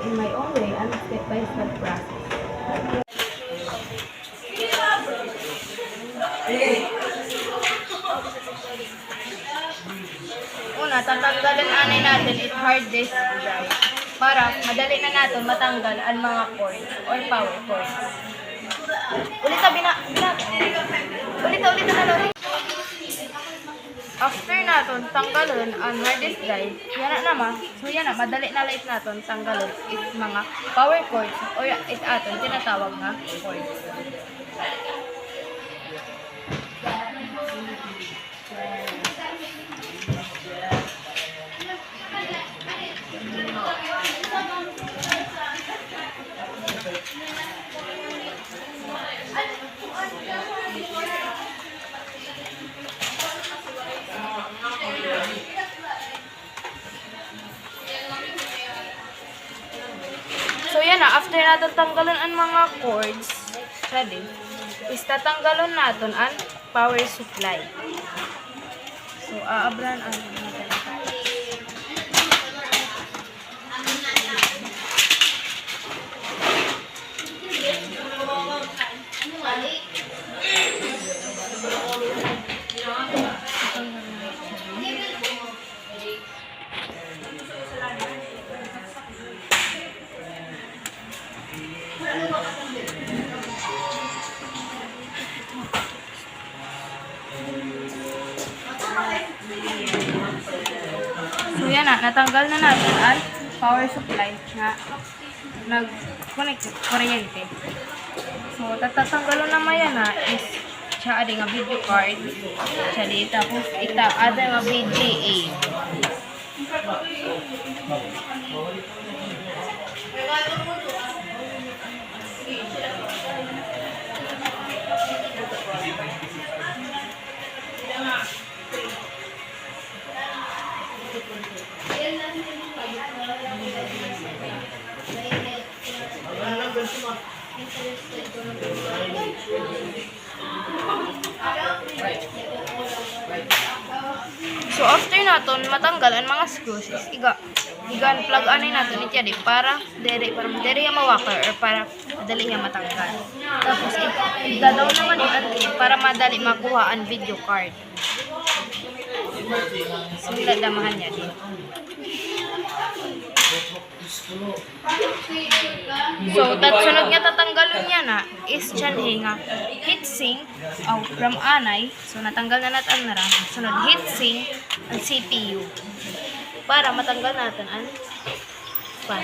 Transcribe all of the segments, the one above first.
in my own way and step-by-step process. Una, tatanggalin anay natin it hard disk drive para madali na natin matanggal ang mga cords or power cords. Ulit na ulit. After natin tanggalin ang hard disk drive, yan na, madali na light natin tanggalin it mga power cords or it aton tinatawag na cords. So yan na, after natin tanggalin ang mga cords, ready, is tatanggalin natin ang power supply. So aabran ang natin. So yan na, natanggal na natin ang power supply na nag-connect kuryente. So tatatanggalon naman yan na is siya ada nga video card, siya di tapos ita ada nga VGA. So after naton matanggal ang mga screws is igan plug anay naton itya di para madali nga mawakar or para madali nga matanggal. Tapos igadaw naman yung para madali makuha ang video card. So niladamahan niya din. So sunod nga tatanggalon niya na is dyan nga heatsink from anay. So natanggal na natin na rin. Sunod heatsink ang CPU para matanggal natin ang fan.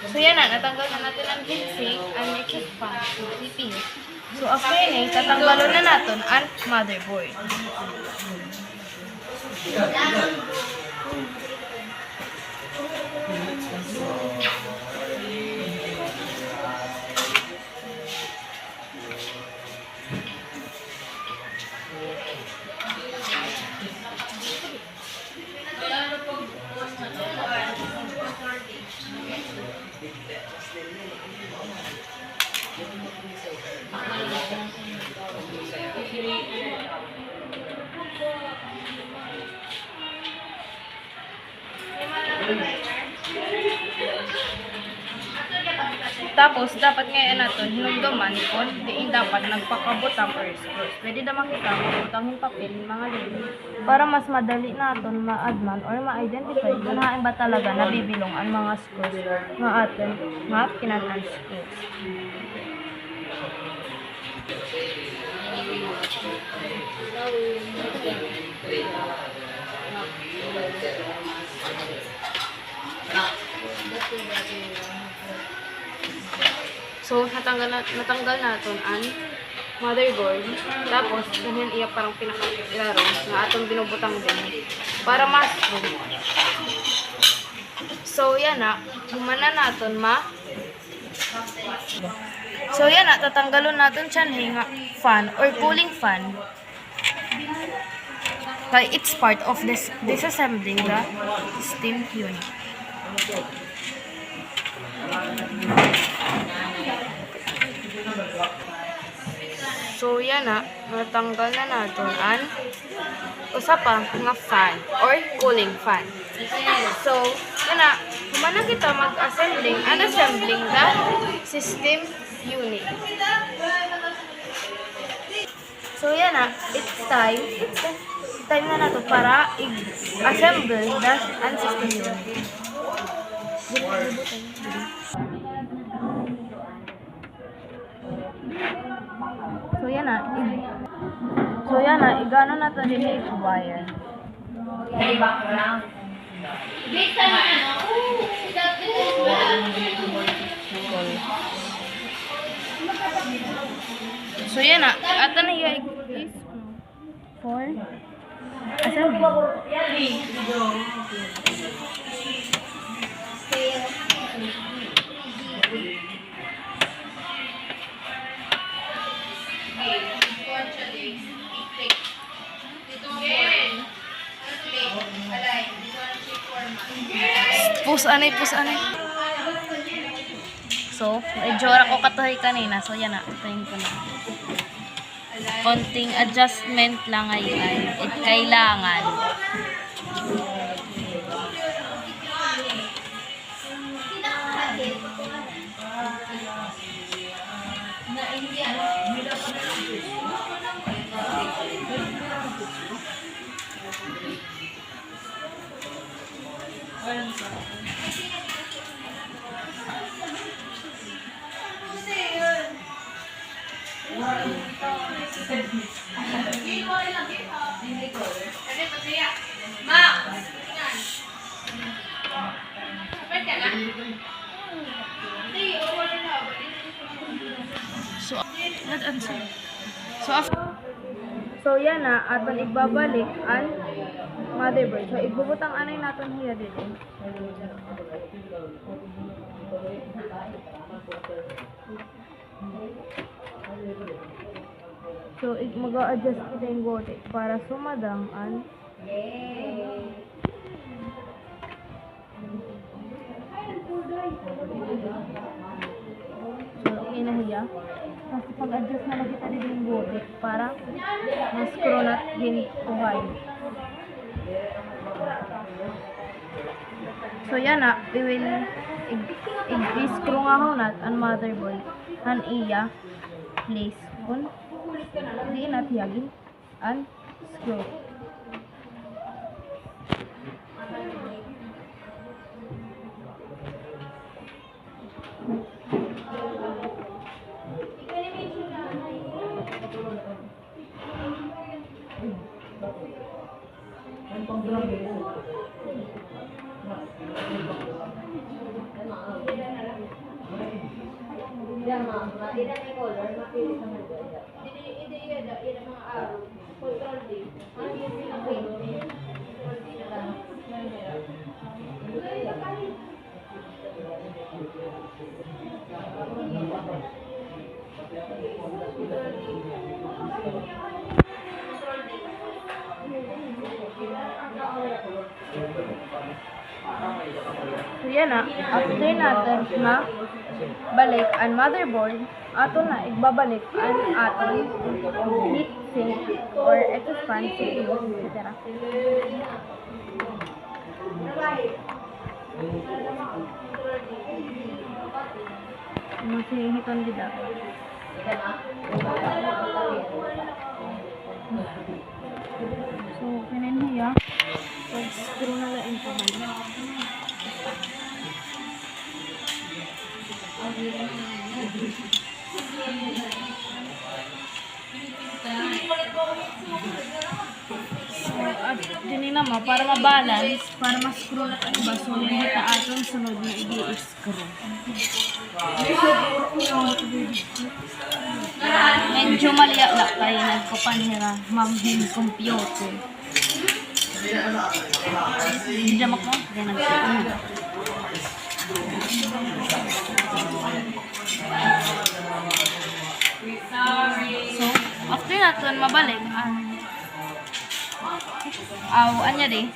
So yan na, natanggal na natin ang heatsink, ang electric fan, CPU. So after yun tatanggalon na natin ang motherboard. Tapos, dapat ngayon natin, hinumduman kung diin dapat nagpakabot ang first screws. Pwede na makita kung butangin papel, mga lili, para mas madali natin ma-adman or ma-identify kung hain ba talaga nabibilong ang mga screws nga atin, nga kinatan screws. So, natanggal natin ang motherboard. Tapos, ganyan iya parang pinaka-ilaro na atong binubutang din para mas-room. So, yan na. Humana natin So, yan na. Tatanggalon natin siya nga fan or cooling fan. kay it's part of this disassembling the system unit. So yan na, natanggal na natin ang usa pa nga fan or cooling fan. So yan na, humana kita mag-assembling and assembling the system unit. So yan na, it's time na nato para i-assemble the system unit. So yan na, igano na to din i-wire. So yan na, ato na i-screw for assembly. Pusanay. So, medyo ko katuhay kanina. So, yan na. Tayin ko na. Konting adjustment lang ngayon. Kailangan. So yan na, aton igbabalik ang motherboard. So igbubutang anay naton hiya dito. So mag-a-adjust kita yung voltage para sumadang ang inahiya. Kasi pag-adjust na lang kita dito yung voltage para mas-screw na din tuhay. So yan na, we will i-screw nga ho nat ang motherboard han iya place kun di natiyagin ang screw. So yan na, after natin na balik ang motherboard, ato na igbabalik ang aton heat sink or exhaust fan, etc. Masih hiton dida. So kanin hiya, screw na lang ito balik. So, at dini naman, para mabalance, para ma-screw na tayo ba, so nahita atong sunod na i-screw. Medyo maliyak lang tayo nagkapanhira, mamhin computer. Jamak mo? Yan ang so, after natin mabalik ang anya di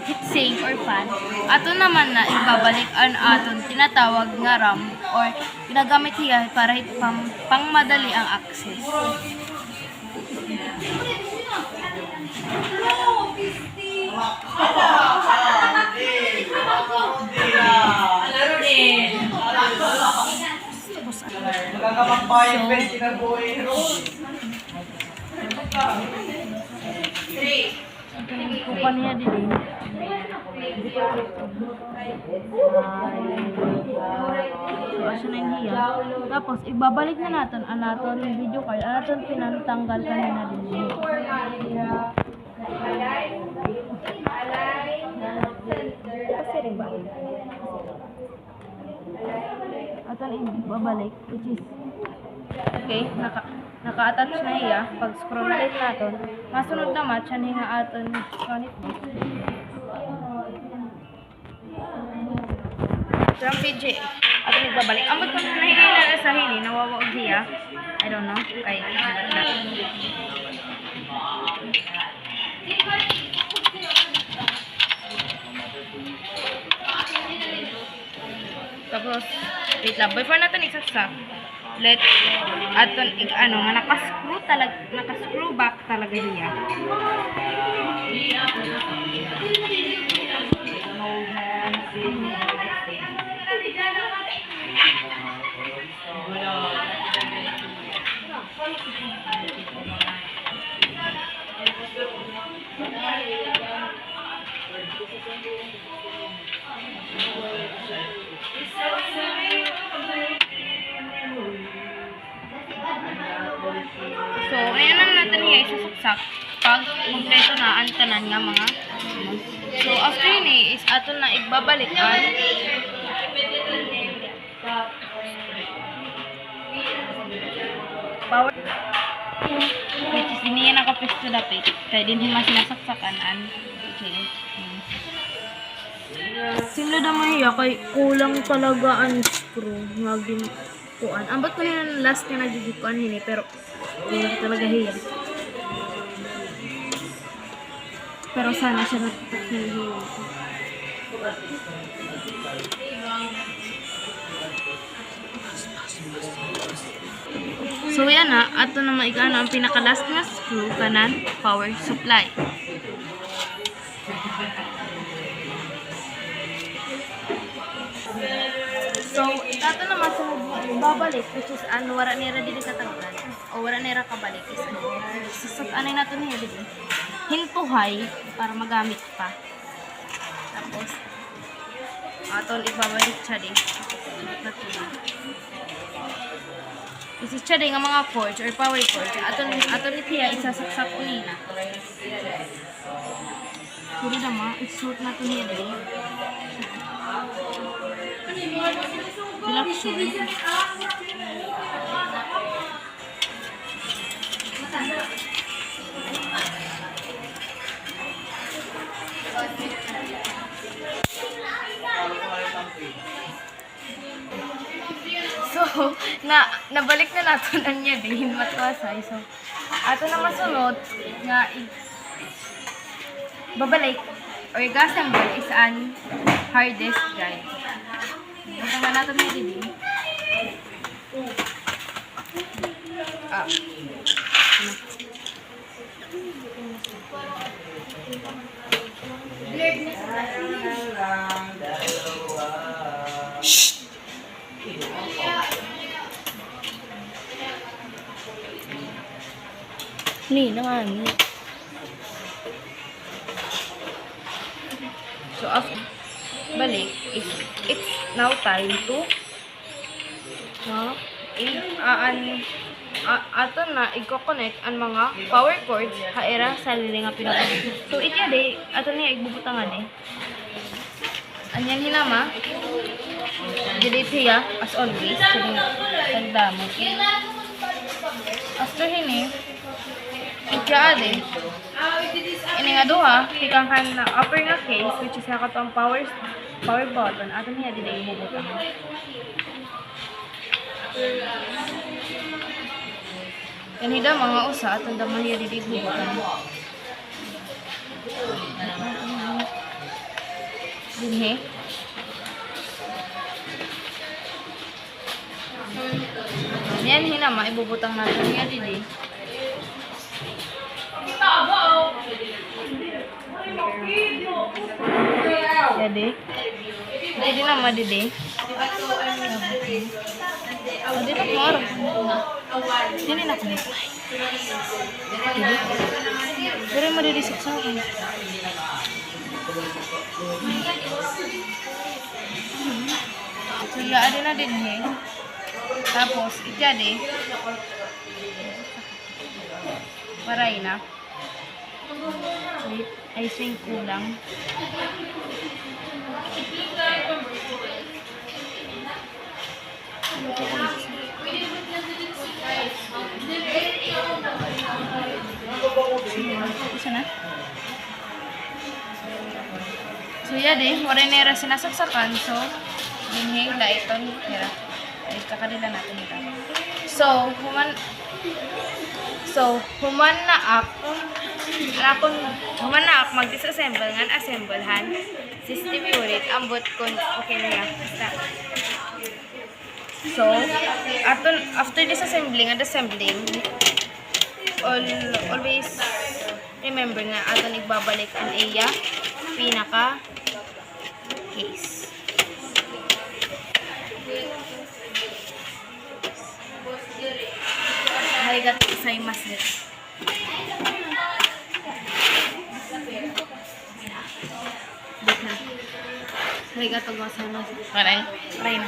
heatsink or fan. Ato naman na ibabalik ang aton tinatawag nga RAM or ginagamit hiya para pangmadali ang access. Kupa niya din. So, asa na yung hiya. Tapos, ibabalik na natin ang natin video card. Ang natin pinantanggal kanina din. Kasi rin ba? Aton ibabalik, which is okay, naka-attach na hiya. Pag scroll ulit natin, masunod naman siya nga aton connect. So, ang PJ, aton ibabalik. Ang ba't na hiya sa hini, nawawag hiya. I don't know. Kay tapos, wait lang, before natin isaksak, aton nga naka-screw back talaga hiya. So, ayan lang natin hiya isasaksak pag kompleto na ang tanan nga mga so, after ni is aton na igbabalikan power which is hindi yan nakapisto dapit kaya din mas sinasaksakan okay. Simula naman hiya kay kulang talaga ang screw nga ginkuan. Ambot ko na last nga nagigikuan hini pero kulang talaga hiya. Pero sana siya natutulog. So yan na, ato na maigana ang pinaka-last nga screw kanan power supply. So, ato naman sa babalik, which is wala nira dili katanggal o wala nira kabalik is anay nato niya dili hintuhay para magamit pa. Tapos aton ibabalik siya di isi siya di nga mga cords or power cords aton itiya isasaksak unina puro naman isuot nato niya di selection. So, nabalik na nato na niya din matwasay. So, ato na masunod nga babalik or i-assemble is an hard disk drive. Ito nga natin may din. Shhh! Ni naman. So, after balik, it's now time to ato na i-connect ang mga power cords haera sa liling nga pinaka. So, itya de, ato niya igbubutangan eh. Anyan hinama, dili siya, as always, tagdamo. After hini, itya ade, ini nga duha, tikang kan na upper nga case, which is nakato ang power button, ato niya dili igbubutangan. Kanida mga usa, atong daman niya dili igbubutangan. Dinhi. Yan hinama, ibubutang natin niya dili. Jadi, jadi nama didi. Oh, di nak mor. Dini nak ni. Didi. Dari mana didi siksa kan? So, ya ada na din ni. Tapos, ijadi. Paray na. Wait, I think kulang. Isa na? So, ya deh, wala nera sinasaksakan. So, dinhi, laiton, nera. Ay, kakadila natin ito. Human na ak mag-disassemble ngan assemblehan system unit ambot kon okay na ya. Basta. So, after disassembling and assembling, always remember nga aton igbabalik ang iya pinaka case. Harigato gozaimasu. Harigato gozaimasu. Paray na.